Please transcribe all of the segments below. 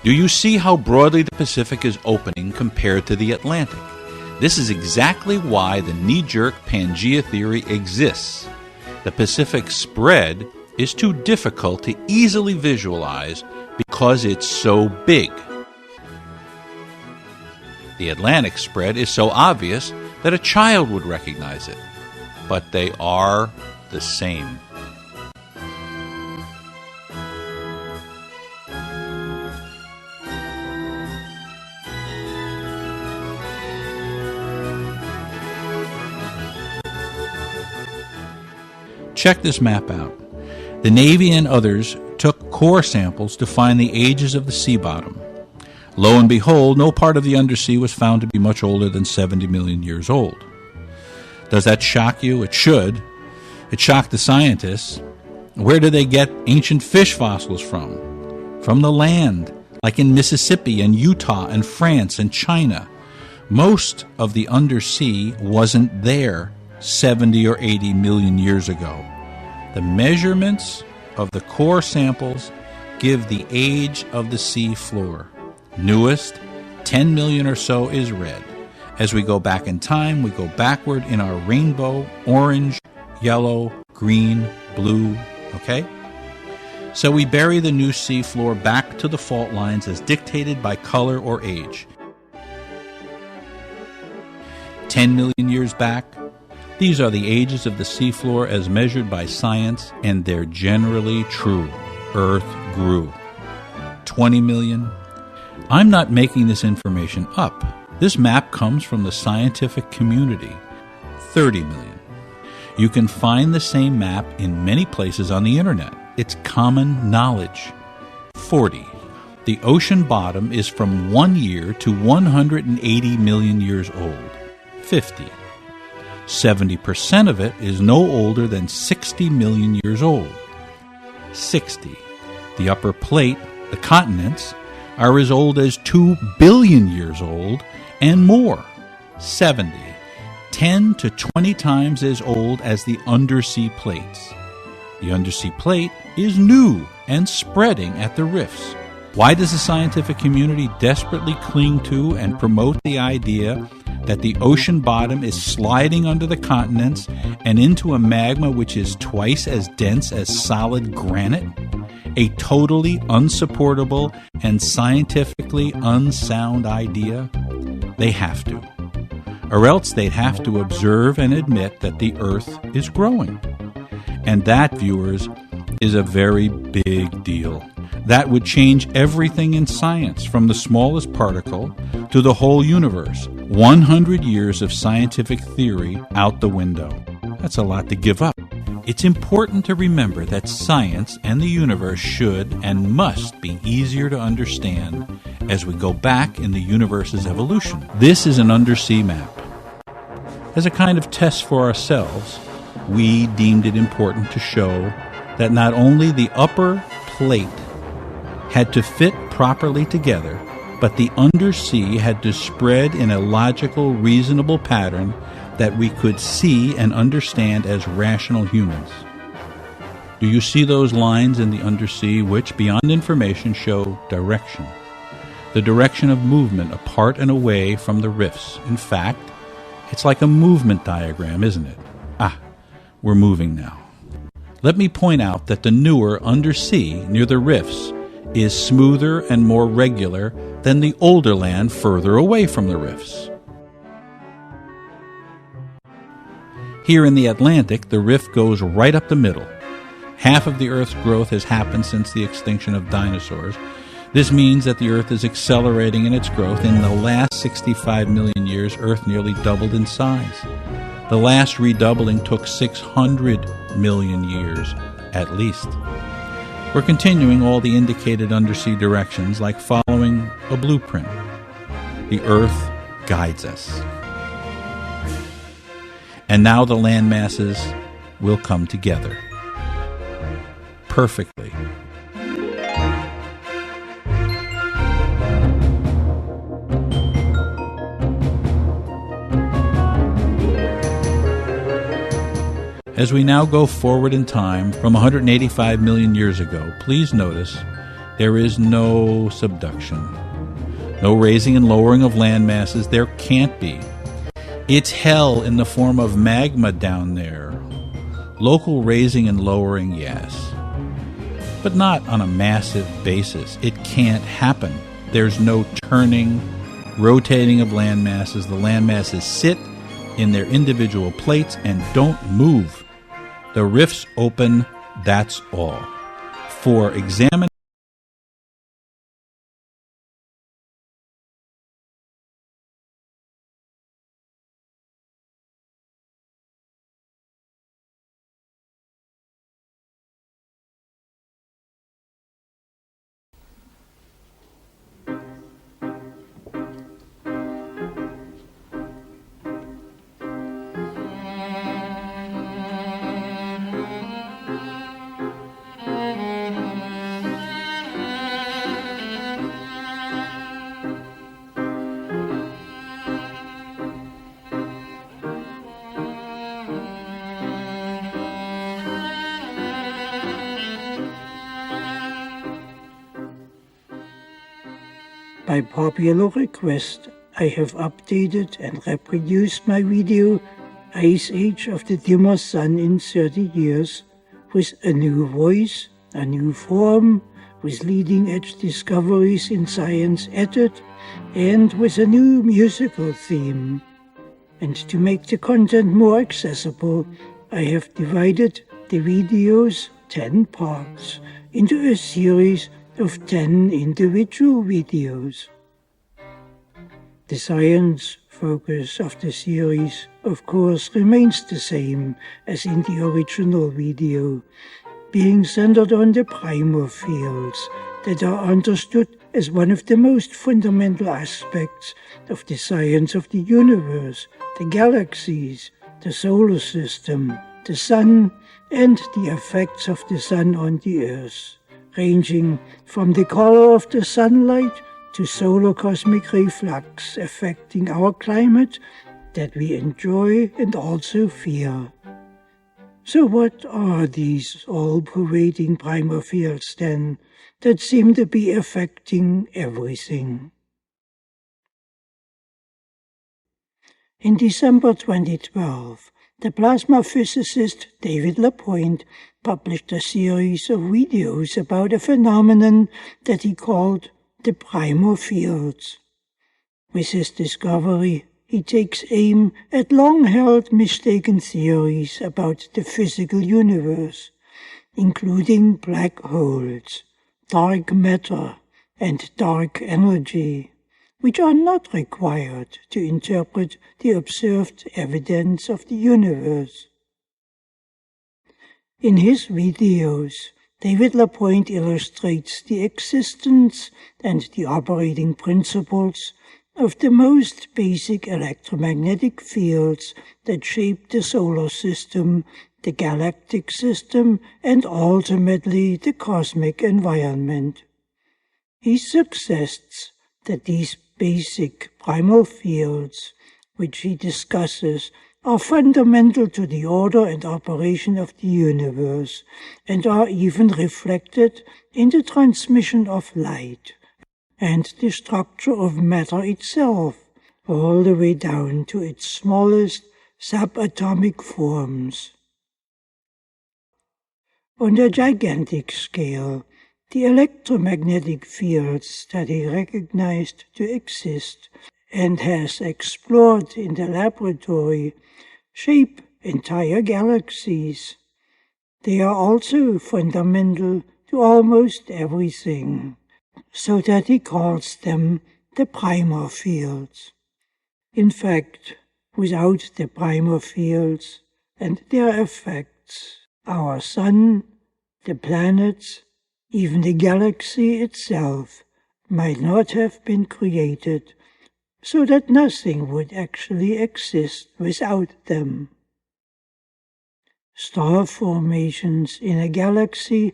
Do you see how broadly the Pacific is opening compared to the Atlantic? This is exactly why the knee-jerk Pangea theory exists. The Pacific spread is too difficult to easily visualize because it's so big. The Atlantic spread is so obvious that a child would recognize it, but they are the same. Check this map out. The Navy and others took core samples to find the ages of the sea bottom. Lo and behold, no part of the undersea was found to be much older than 70 million years old. Does that shock you? It should. It shocked the scientists. Where do they get ancient fish fossils from? From the land, like in Mississippi and Utah and France and China. Most of the undersea wasn't there 70 or 80 million years ago. The measurements of the core samples give the age of the sea floor. Newest, 10 million or so, is red. As we go back in time, we go backward in our rainbow, orange, yellow, green, blue, okay? So we bury the new sea floor back to the fault lines as dictated by color or age. 10 million years back, these are the ages of the seafloor as measured by science, and they're generally true. Earth grew. 20 million? I'm not making this information up. This map comes from the scientific community. 30 million. You can find the same map in many places on the internet. It's common knowledge. 40. The ocean bottom is from 1 year to 180 million years old. 50. 70% of it is no older than 60 million years old. 60. The upper plate, the continents, are as old as 2 billion years old and more. 70. 10 to 20 times as old as the undersea plates. The undersea plate is new and spreading at the rifts. Why does the scientific community desperately cling to and promote the idea that the ocean bottom is sliding under the continents and into a magma which is twice as dense as solid granite? A totally unsupportable and scientifically unsound idea? They have to. Or else they'd have to observe and admit that the Earth is growing. And that, viewers, is a very big deal. That would change everything in science, from the smallest particle to the whole universe. 100 years of scientific theory out the window. That's a lot to give up. It's important to remember that science and the universe should and must be easier to understand as we go back in the universe's evolution. This is an undersea map. As a kind of test for ourselves, we deemed it important to show that not only the upper plate had to fit properly together, but the undersea had to spread in a logical, reasonable pattern that we could see and understand as rational humans. Do you see those lines in the undersea which, beyond information, show direction? The direction of movement apart and away from the rifts. In fact, it's like a movement diagram, isn't it? We're moving now. Let me point out that the newer undersea near the rifts is smoother and more regular than the older land further away from the rifts. Here in the Atlantic, the rift goes right up the middle. Half of the Earth's growth has happened since the extinction of dinosaurs. This means that the Earth is accelerating in its growth. In the last 65 million years, Earth nearly doubled in size. The last redoubling took 600 million years, at least. We're continuing all the indicated undersea directions like following a blueprint. The Earth guides us. And now the land masses will come together perfectly. As we now go forward in time from 185 million years ago, please notice There is no subduction, no raising and lowering of land masses. There can't be. It's hell in the form of magma down there. Local raising and lowering, yes, but not on a massive basis. It can't happen. There's no turning, rotating of land masses. The land masses sit in their individual plates and don't move. The rifts open, that's all. For examining by popular request, I have updated and reproduced my video Ice Age of the Dimmer Sun in 30 Years with a new voice, a new form, with leading-edge discoveries in science added, and with a new musical theme. And to make the content more accessible, I have divided the video's 10 parts into a series of 10 individual videos. The science focus of the series, of course, remains the same as in the original video, being centered on the primal fields that are understood as one of the most fundamental aspects of the science of the universe, the galaxies, the solar system, the sun, and the effects of the sun on the Earth, ranging from the color of the sunlight to solar cosmic reflux affecting our climate that we enjoy and also fear. So what are these all-pervading primal fields then that seem to be affecting everything? In December 2012, the plasma physicist David Lapointe published a series of videos about a phenomenon that he called the primal fields. With his discovery, he takes aim at long-held mistaken theories about the physical universe, including black holes, dark matter, and dark energy, which are not required to interpret the observed evidence of the universe. In his videos, David Lapointe illustrates the existence and the operating principles of the most basic electromagnetic fields that shape the solar system, the galactic system, and ultimately the cosmic environment. He suggests that these basic primal fields, which he discusses, are fundamental to the order and operation of the universe, and are even reflected in the transmission of light and the structure of matter itself, all the way down to its smallest subatomic forms. On a gigantic scale, the electromagnetic fields that he recognized to exist and has explored in the laboratory shape entire galaxies. They are also fundamental to almost everything, so that he calls them the primal fields. In fact, without the primal fields and their effects, our sun, the planets, even the galaxy itself might not have been created, so that nothing would actually exist without them. Star formations in a galaxy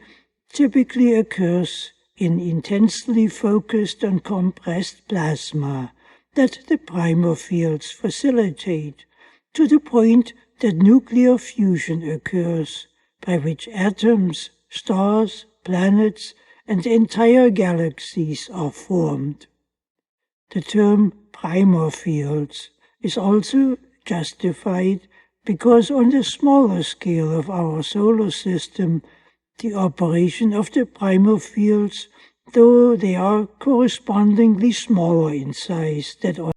typically occurs in intensely focused and compressed plasma that the primal fields facilitate, to the point that nuclear fusion occurs, by which atoms, stars, planets, and entire galaxies are formed. The term primer fields is also justified because on the smaller scale of our solar system, the operation of the primer fields, though they are correspondingly smaller in size than on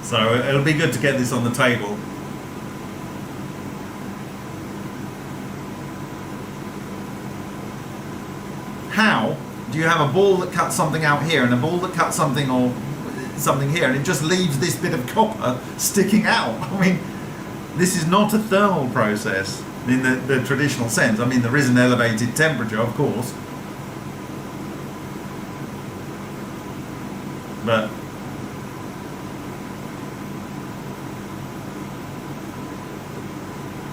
So it'll be good to get this on the table. How do you have a ball that cuts something out here and a ball that cuts something or something here, and it just leaves this bit of copper sticking out? I mean, this is not a thermal process in the traditional sense. I mean, there is an elevated temperature, of course, but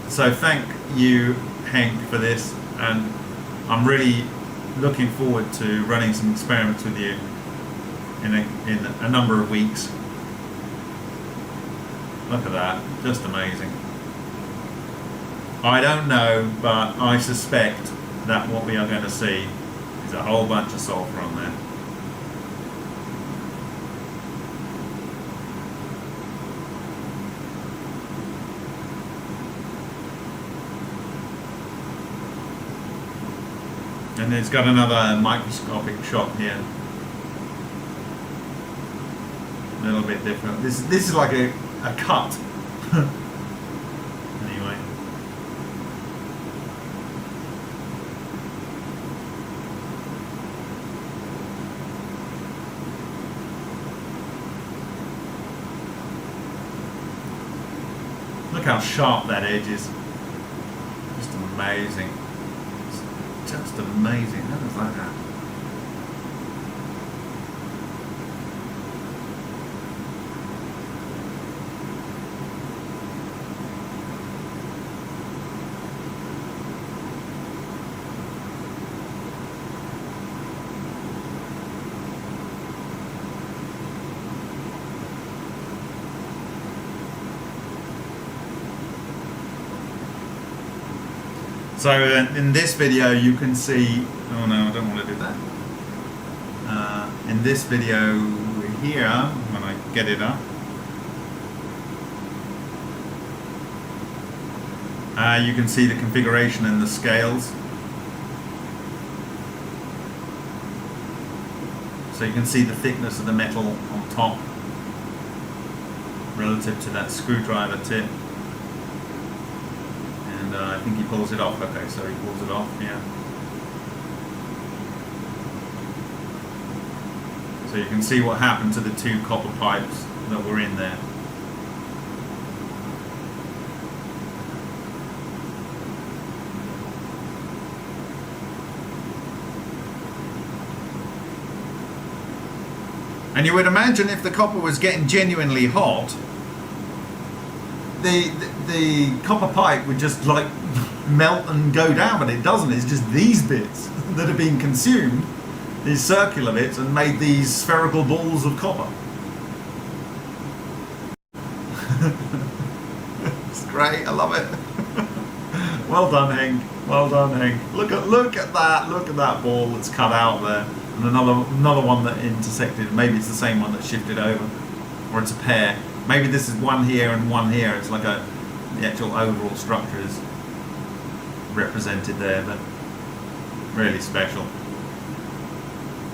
so thank you, Henk, for this, and I'm really looking forward to running some experiments with you in a number of weeks. Look at that, just amazing. I don't know, but I suspect that what we are going to see is a whole bunch of sulfur on there. And it's got another microscopic shot here. A little bit different. This is like a cut. Anyway. Look how sharp that edge is. Just amazing. Just amazing. How does that happen? So in this video you can see, oh no, I don't want to do that. In this video here, when I get it up, you can see the configuration and the scales. So you can see the thickness of the metal on top relative to that screwdriver tip. I think he pulls it off. Okay, so he pulls it off, yeah. So you can see what happened to the two copper pipes that were in there. And you would imagine if the copper was getting genuinely hot, the copper pipe would just like melt and go down, but it doesn't. It's just these bits that are being consumed, these circular bits, and made these spherical balls of copper. It's great. I love it. Well done, Henk. Well done, Henk. Look at that. Look at that ball that's cut out there, and another one that intersected. Maybe it's the same one that shifted over, or it's a pair. Maybe this is one here and one here. It's like the actual overall structure is represented there, but really special.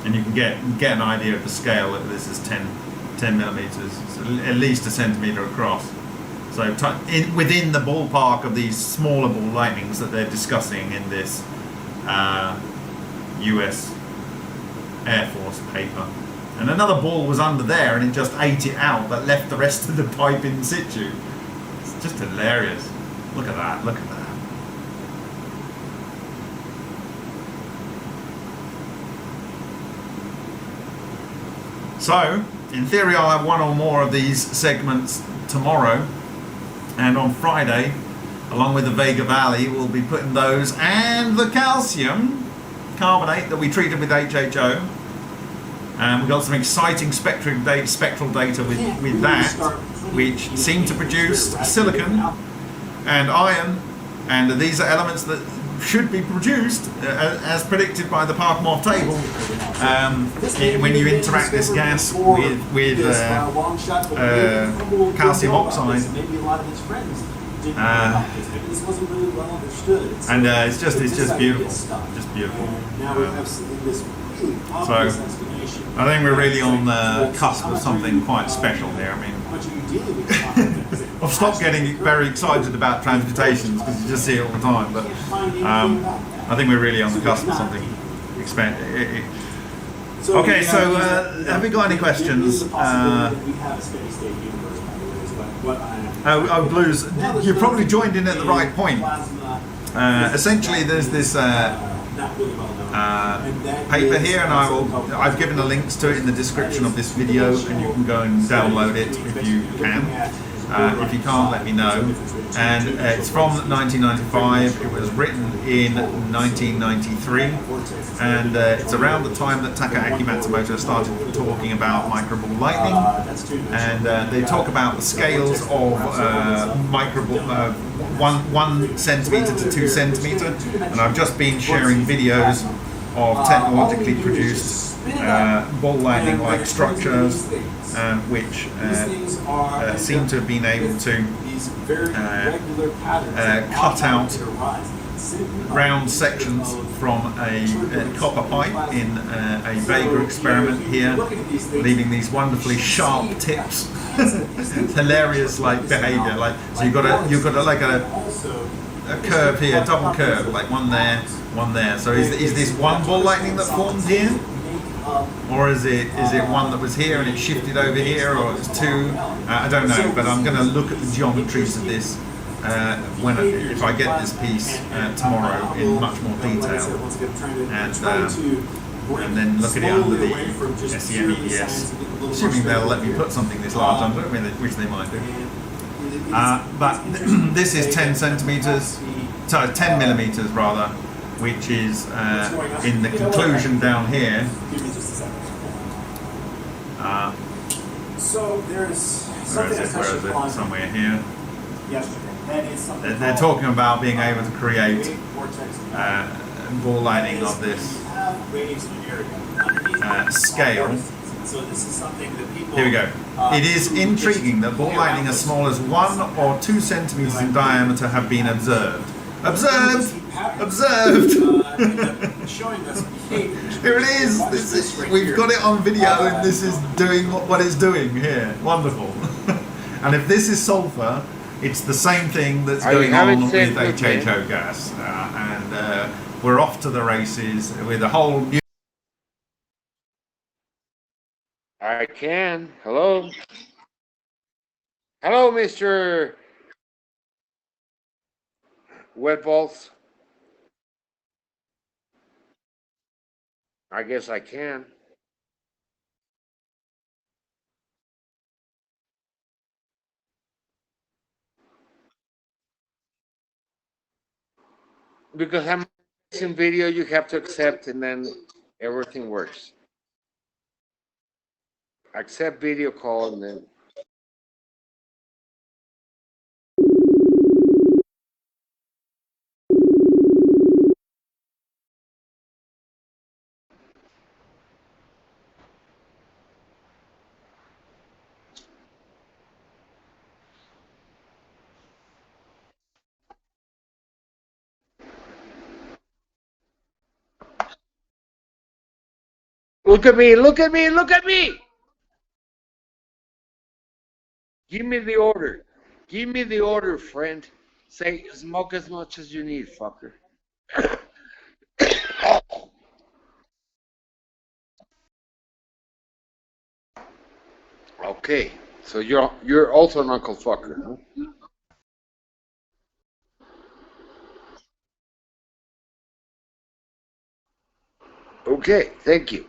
And you can get an idea of the scale. This is 10 millimeters, so at least a centimeter across. So within the ballpark of these smaller ball lightnings that they're discussing in this US Air Force paper. And another ball was under there and it just ate it out but left the rest of the pipe in situ. It's just hilarious. Look at that, look at that. So, in theory I'll have one or more of these segments tomorrow, and on Friday, along with the Vega Valley, we'll be putting those and the calcium carbonate that we treated with HHO. And we've got some exciting spectral data with that, which seem to produce silicon and iron, and these are elements that should be produced as predicted by the Parkhomov table when you interact this gas with calcium oxide. And it's just beautiful, just beautiful. So I think we're really on the cusp of something quite special here. I mean, I've stopped getting very excited about transmutations because you just see it all the time, but I think we're really on the cusp of something expanded. Okay, so have we got any questions? Blues, you probably joined in at the right point. Essentially, there's this paper here, and I've given the links to it in the description of this video, and you can go and download it if you can. If you can't, let me know. And it's from 1995. It was written in 1993, and it's around the time that Takaaki Matsumoto started talking about microball lightning. And they talk about the scales of microball, 1 centimeter to 2 centimeter. And I've just been sharing videos of technologically produced ball lightning-like structures, which seem to have been able to cut out round sections from a copper pipe in a Vega experiment here, leaving these wonderfully sharp tips. Hilarious like behavior. Like, so you've got like a curve here, double curve, like one there. So is this one ball lightning that formed here? Or is it one that was here and it shifted over here, or it's two? I don't know, but I'm going to look at the geometries of this if I get this piece tomorrow in much more detail, and then look at it under the SEM-EDS, assuming they'll let me put something this large under it, which they might do. But this is 10 centimeters, so 10 millimeters rather, which is in the conclusion down here. So there's something where is it? Somewhere here. Yesterday. They're talking about being able to create ball lightning of this scale. So this is something that people. Here we go. It is intriguing that ball lightning as small as 1 or 2 centimeters in diameter have been observed. Observed! Observed! Here it is! We've got it on video, and this is doing what it's doing here. Wonderful. And if this is sulfur, it's the same thing that's going on with HHO gas. And we're off to the races with a whole new... I can. Hello? Hello, Mr. Wet balls. I guess I can. Because I'm in video, you have to accept, and then everything works. Accept video call, and then. Look at me, look at me, look at me! Give me the order. Give me the order, friend. Say, smoke as much as you need, fucker. Okay, so you're also an Uncle Fucker, huh? Okay, thank you.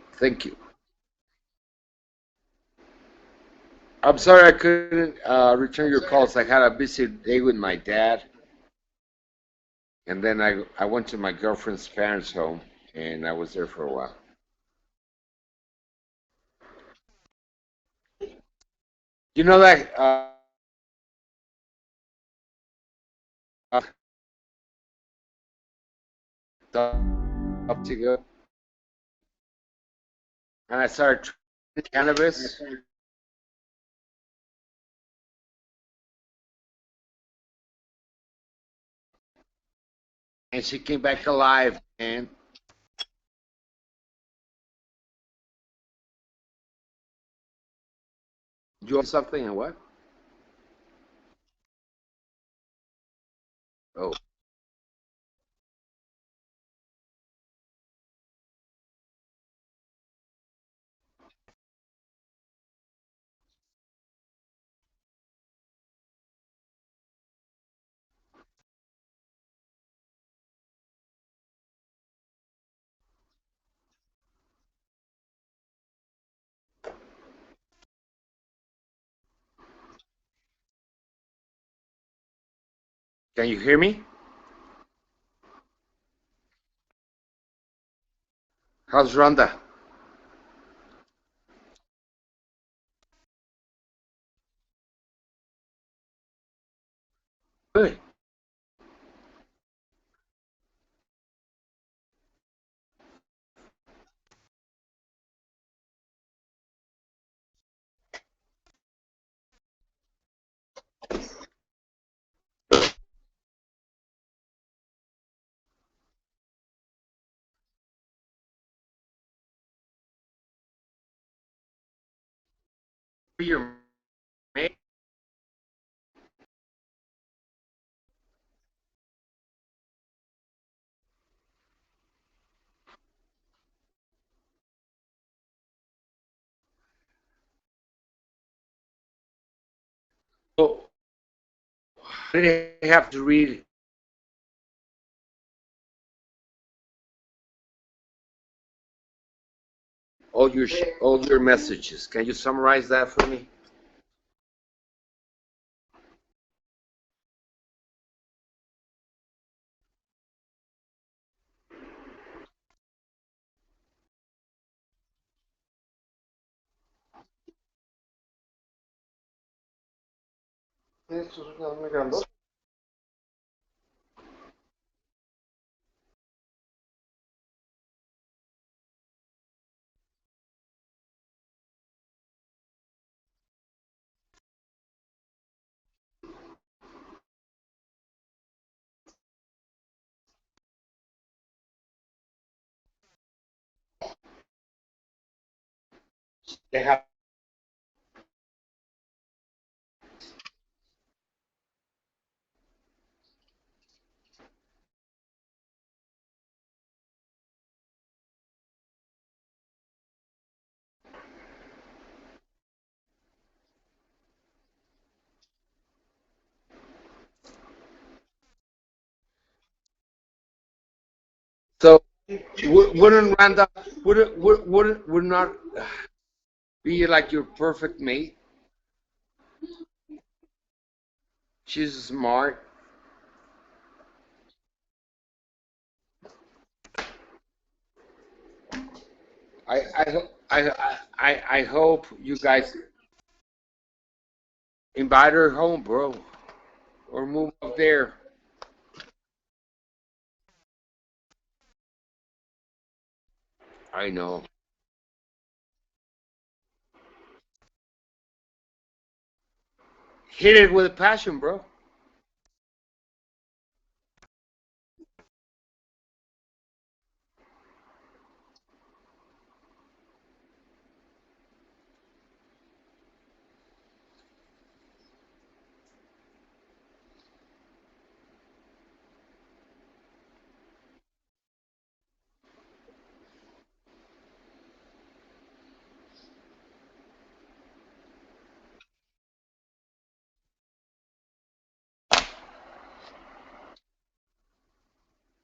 I'm sorry I couldn't return your calls. I had a busy day with my dad, and then I went to my girlfriend's parents' home, and I was there for a while. You know that uh, up to go, and I started trying cannabis, and she came back alive, and you own something and what? Oh, can you hear me? How's Rhonda? Good. Your mate? So, did I have to read all your messages? Can you summarize that for me? They have. So, wouldn't Rhonda would not be like your perfect mate? She's smart. I hope you guys invite her home, bro, or move up there. I know. Hit it with a passion, bro.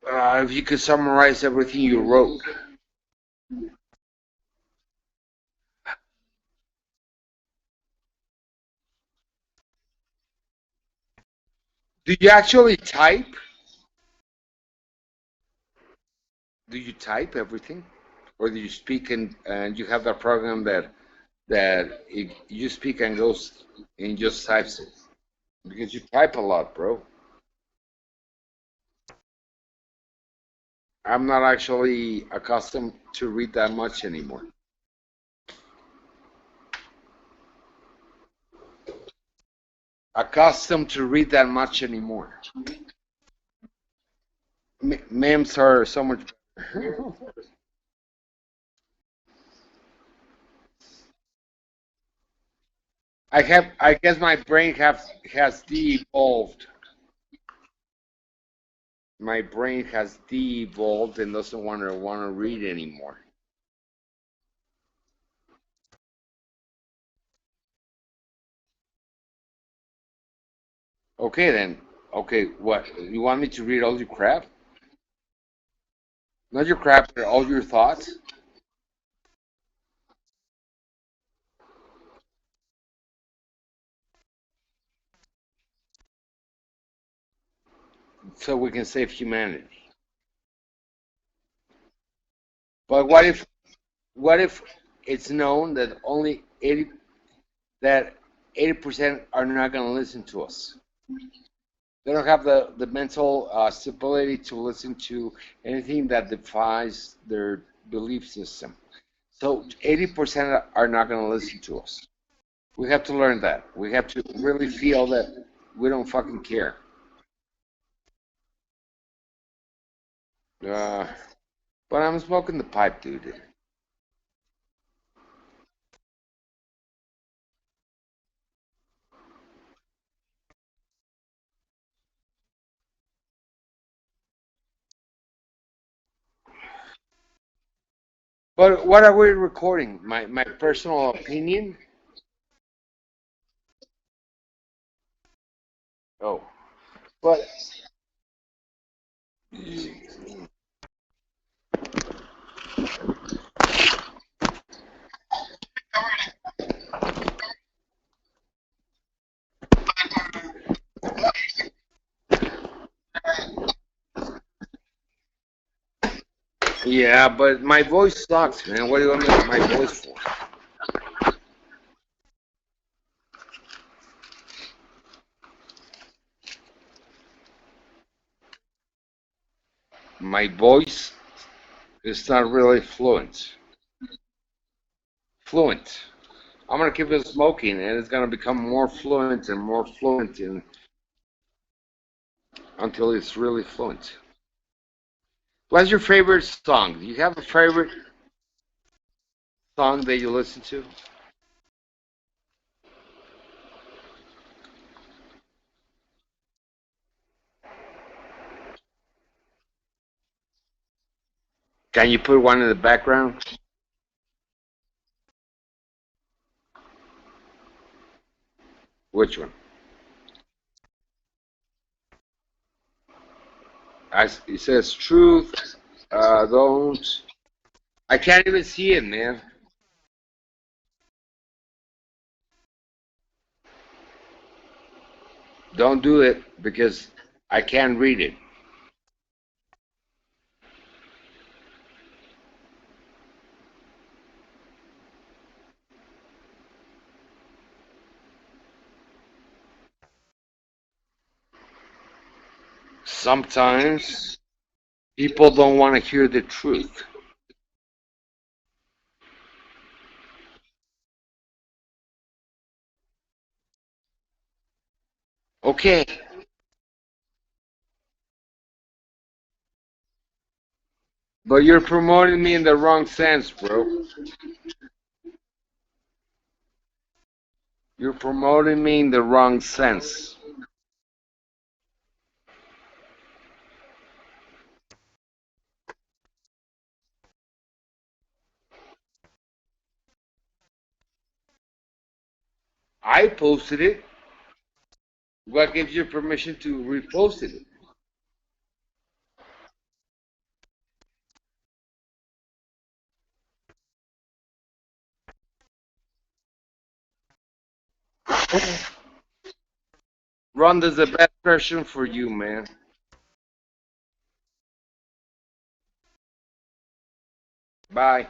If you could summarize everything you wrote. Do you actually type? Do you type everything? Or do you speak and you have that program that you speak and goes and just types it? Because you type a lot, bro. I'm not actually accustomed to read that much anymore. Accustomed to read that much anymore. Memes are so much better. I guess my brain has de-evolved. My brain has de-evolved and doesn't want to read anymore. Okay then. Okay, what? You want me to read all your crap? Not your crap, but all your thoughts? So we can save humanity. But what if it's known that only 80% are not going to listen to us? They don't have the mental stability to listen to anything that defies their belief system. So 80% are not going to listen to us. We have to learn that. We have to really feel that we don't fucking care. Uh, but I'm smoking the pipe, dude. But what are we recording? My personal opinion? Oh, but yeah, but my voice sucks, man. What do you want me to my voice for? My voice is not really fluent. Fluent. I'm gonna keep it smoking, and it's gonna become more fluent and more fluent until it's really fluent. What's your favorite song? Do you have a favorite song that you listen to? Can you put one in the background? Which one? It says truth. Don't. I can't even see it, man. Don't do it because I can't read it. Sometimes people don't want to hear the truth. Okay, but you're promoting me in the wrong sense, bro. You're promoting me in the wrong sense. I posted it. What gives you permission to repost it? Rhonda's the best person for you, man. Bye.